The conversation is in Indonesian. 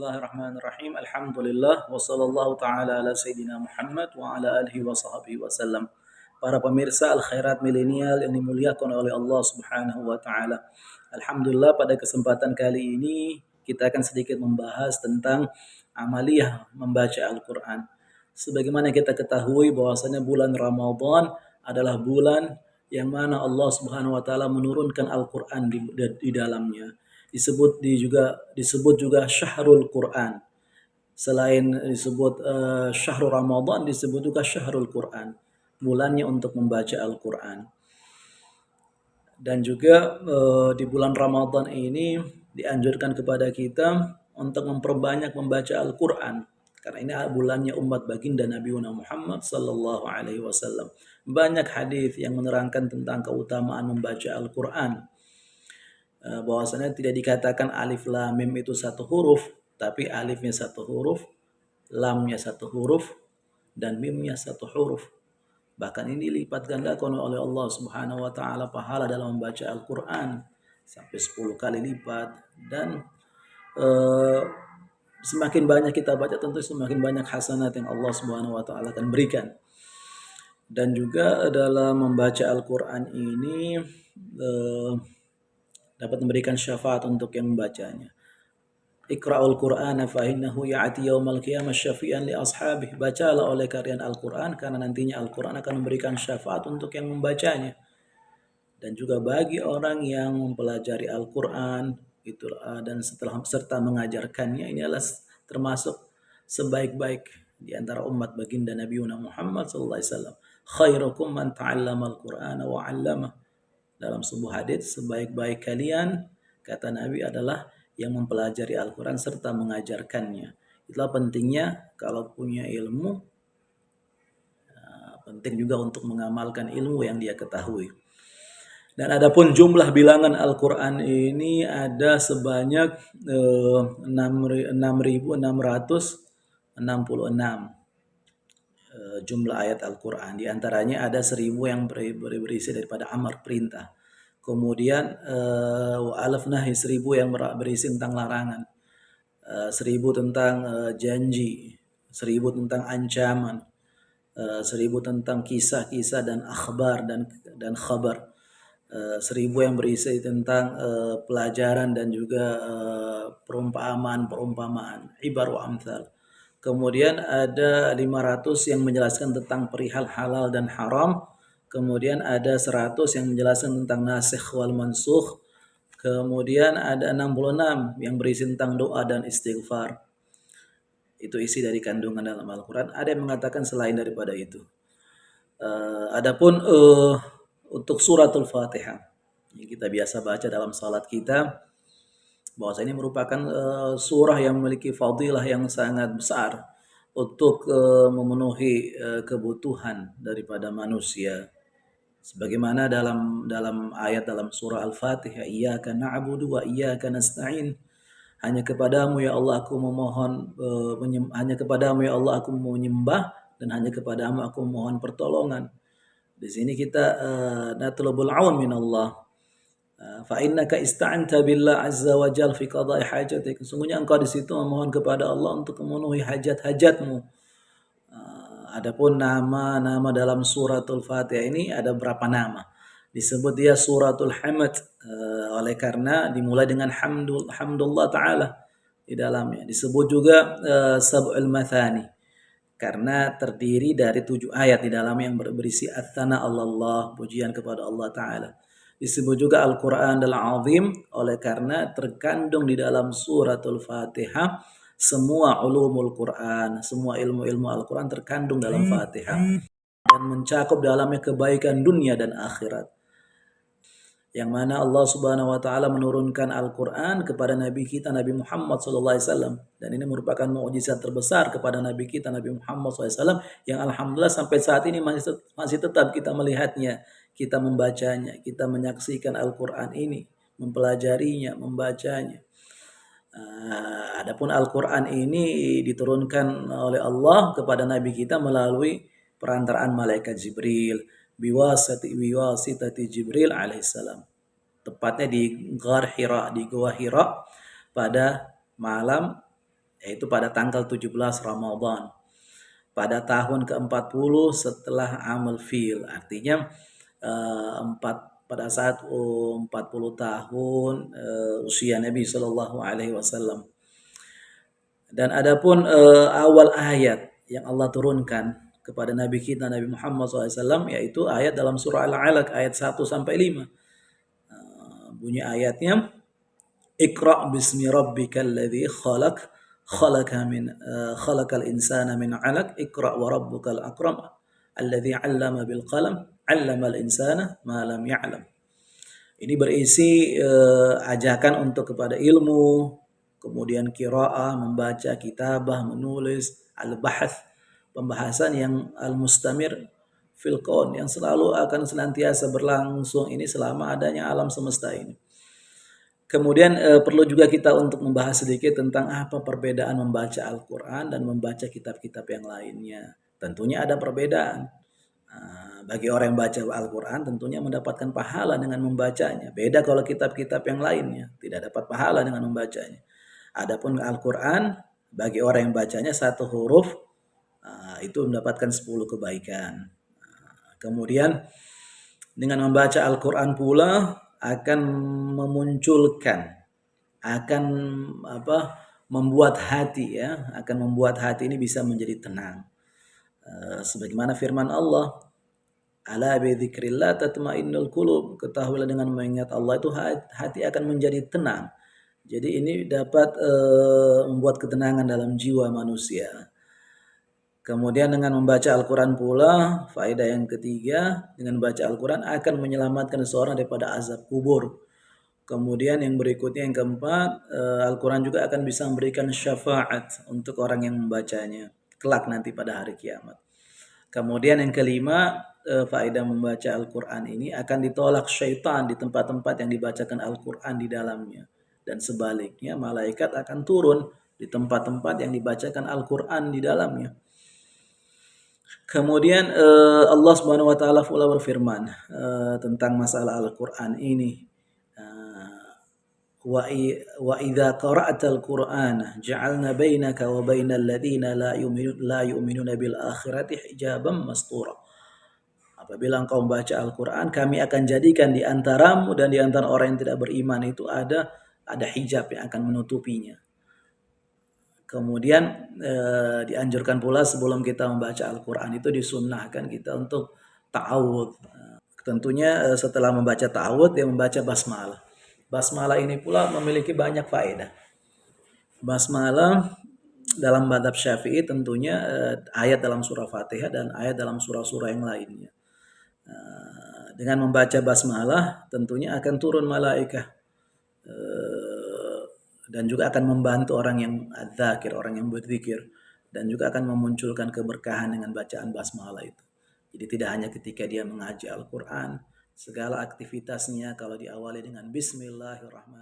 Bismillahirrahmanirrahim. Alhamdulillah wa sallallahu taala ala sayyidina Muhammad wa ala alihi wa sahbihi wasallam. Para pemirsa Al-Khairat Milenial yang dimuliakan oleh Allah Subhanahu wa taala. Alhamdulillah pada kesempatan kali ini kita akan sedikit membahas tentang amaliyah membaca Al-Qur'an. Sebagaimana kita ketahui bahwasanya bulan Ramadan adalah bulan yang mana Allah Subhanahu wa taala menurunkan Al-Qur'an di dalamnya. Disebut juga Syahrul Quran. Selain disebut Syahrul Ramadan, disebut juga Syahrul Quran. Bulannya untuk membaca Al-Quran. Dan juga di bulan Ramadan ini dianjurkan kepada kita untuk memperbanyak membaca Al-Quran. Karena ini bulannya umat baginda Nabi Muhammad sallallahu alaihi wasallam. Banyak hadis yang menerangkan tentang keutamaan membaca Al-Quran. Bahwasanya tidak dikatakan alif lam mim itu satu huruf, tapi alifnya satu huruf, lamnya satu huruf, dan mimnya satu huruf. Bahkan ini dilipat gandakan oleh Allah Subhanahu wa taala pahala dalam membaca Al-Qur'an sampai 10 kali lipat. Dan semakin banyak kita baca tentu semakin banyak hasanat yang Allah Subhanahu wa taala akan berikan. Dan juga dalam membaca Al-Qur'an ini dapat memberikan syafaat untuk yang membacanya. Iqra'ul Qur'ana fa innahu ya'ti yaumal qiyamah syafi'an li ashabih. Bacalah oleh kalian Al-Qur'an karena nantinya Al-Qur'an akan memberikan syafaat untuk yang membacanya. Dan juga bagi orang yang mempelajari Al-Qur'an itu dan serta mengajarkannya, ini adalah termasuk sebaik-baik di antara umat baginda Nabi Muhammad sallallahu alaihi wasallam. Khairukum man ta'allama al-Qur'ana wa 'allama. Dalam sebuah hadis, sebaik-baik kalian, kata Nabi, adalah yang mempelajari Al-Quran serta mengajarkannya. Itulah pentingnya kalau punya ilmu, penting juga untuk mengamalkan ilmu yang dia ketahui. Dan adapun jumlah bilangan Al-Quran ini ada sebanyak 6.666 jumlah ayat Al-Quran. Di antaranya ada 1.000 yang berisi daripada amar perintah. Kemudian wa'alaf nahi 1.000 yang berisi tentang larangan. 1.000 tentang janji. 1.000 tentang ancaman. 1.000 tentang kisah-kisah dan akhbar dan khabar. 1.000 yang berisi tentang pelajaran dan juga perumpamaan, ibar wa amthal. Kemudian ada 500 yang menjelaskan tentang perihal halal dan haram. Kemudian ada 100 yang menjelaskan tentang nasikh wal mansukh. Kemudian ada 66 yang berisi tentang doa dan istighfar. Itu isi dari kandungan dalam Al-Quran. Ada yang mengatakan selain daripada itu. Adapun untuk suratul Fatihah yang kita biasa baca dalam salat kita, bahwa ini merupakan surah yang memiliki fadilah yang sangat besar untuk memenuhi kebutuhan daripada manusia. Sebagaimana dalam ayat dalam surah Al-Fatihah, iyyaka na'budu wa iyyaka nasta'in. Hanya kepadamu ya Allah aku memohon hanya kepadamu ya Allah aku menyembah, dan hanya kepadamu aku memohon pertolongan. Di sini kita natlubul aun min Allah. Fa innaka ista'anta billah azza wa jalla fi qada'i hajatik. Sungguhnya engkau di situ memohon kepada Allah untuk memenuhi hajat-hajatmu. Adapun nama-nama dalam suratul Fatihah ini ada berapa nama? Disebut dia suratul hamd oleh karena dimulai dengan hamdulillah taala di dalamnya. Disebut juga sab'ul mathani karena terdiri dari 7 ayat di dalamnya yang berisi ats-tsana Allah, pujian kepada Allah taala. Disebut juga Al-Quran Al-Azim oleh karena terkandung di dalam suratul Fatihah semua ulumul Quran, semua ilmu-ilmu Al-Quran terkandung dalam Fatihah dan mencakup dalamnya kebaikan dunia dan akhirat. Yang mana Allah Subhanahu wa taala menurunkan Al-Quran kepada Nabi kita Nabi Muhammad sallallahu alaihi wasallam, dan ini merupakan mukjizat terbesar kepada Nabi kita Nabi Muhammad sallallahu alaihi wasallam yang alhamdulillah sampai saat ini masih tetap kita melihatnya, kita membacanya, kita menyaksikan Al-Quran ini, mempelajarinya, membacanya. Adapun Al-Quran ini diturunkan oleh Allah kepada Nabi kita melalui perantaraan malaikat Jibril, biwasitati Jibril alaihissalam. Tepatnya di Ghar Hira, di Gua Hira pada malam yaitu pada tanggal 17 Ramadan pada tahun ke-40 setelah Amal Fil. Artinya pada saat 40 tahun usia Nabi Shallallahu alaihi wasallam. Dan adapun awal ayat yang Allah turunkan kepada Nabi kita Nabi Muhammad SAW yaitu ayat dalam surah Al-Alaq ayat 1 sampai 5. Bunyi ayatnya Iqra' bismi rabbikal ladzi khalaq khalaqal insana min 'alaq Iqra' wa rabbukal akram alladzi 'allama bil qalam 'allamal insana ma lam ya'lam. Ini berisi ajakan untuk kepada ilmu, kemudian qiraah, membaca, kitabah, menulis, al-bahth, pembahasan yang al-mustamir fil kaun yang selalu akan senantiasa berlangsung ini selama adanya alam semesta ini. Kemudian perlu juga kita untuk membahas sedikit tentang apa perbedaan membaca Al-Quran dan membaca kitab-kitab yang lainnya. Tentunya ada perbedaan. Bagi orang yang baca Al-Quran tentunya mendapatkan pahala dengan membacanya. Beda kalau kitab-kitab yang lainnya, tidak dapat pahala dengan membacanya. Adapun Al-Quran, bagi orang yang bacanya satu huruf, itu mendapatkan 10 kebaikan. Kemudian dengan membaca Al-Quran pula akan memunculkan, akan membuat hati akan membuat hati ini bisa menjadi tenang. Sebagaimana firman Allah, ala bi dzikrillah tatmainnul qulub, ketahuilah dengan mengingat Allah itu hati akan menjadi tenang. Jadi ini dapat membuat ketenangan dalam jiwa manusia. Kemudian dengan membaca Al-Quran pula, faedah yang ketiga, dengan membaca Al-Quran akan menyelamatkan seseorang daripada azab kubur. Kemudian yang berikutnya yang keempat, Al-Quran juga akan bisa memberikan syafaat untuk orang yang membacanya kelak nanti pada hari kiamat. Kemudian yang kelima, faedah membaca Al-Quran ini akan ditolak syaitan di tempat-tempat yang dibacakan Al-Quran di dalamnya. Dan sebaliknya malaikat akan turun di tempat-tempat yang dibacakan Al-Quran di dalamnya. Kemudian Allah Subhanahu wa taala pula berfirman tentang masalah Al-Qur'an ini. Wa idza qara'tal Qur'ana ja'alna bainaka wa bainal ladzina la yu'minuna bil akhirati hijaban mastura. Apabila engkau membaca Al-Qur'an, kami akan jadikan di antaramu dan di antara orang yang tidak beriman itu ada hijab yang akan menutupinya. Kemudian dianjurkan pula sebelum kita membaca Al-Quran itu disunnahkan kita untuk ta'awudz. Tentunya setelah membaca ta'awudz dia membaca basmalah. Basmalah ini pula memiliki banyak faedah. Basmalah dalam mazhab Syafi'i tentunya ayat dalam surah Fatihah dan ayat dalam surah-surah yang lainnya. Dengan membaca basmalah tentunya akan turun malaikah dan juga akan membantu orang yang adzakir, orang yang berzikir, dan juga akan memunculkan keberkahan dengan bacaan basmalah itu. Jadi tidak hanya ketika dia mengaji Al-Quran, segala aktivitasnya kalau diawali dengan Bismillahirrahmanirrahim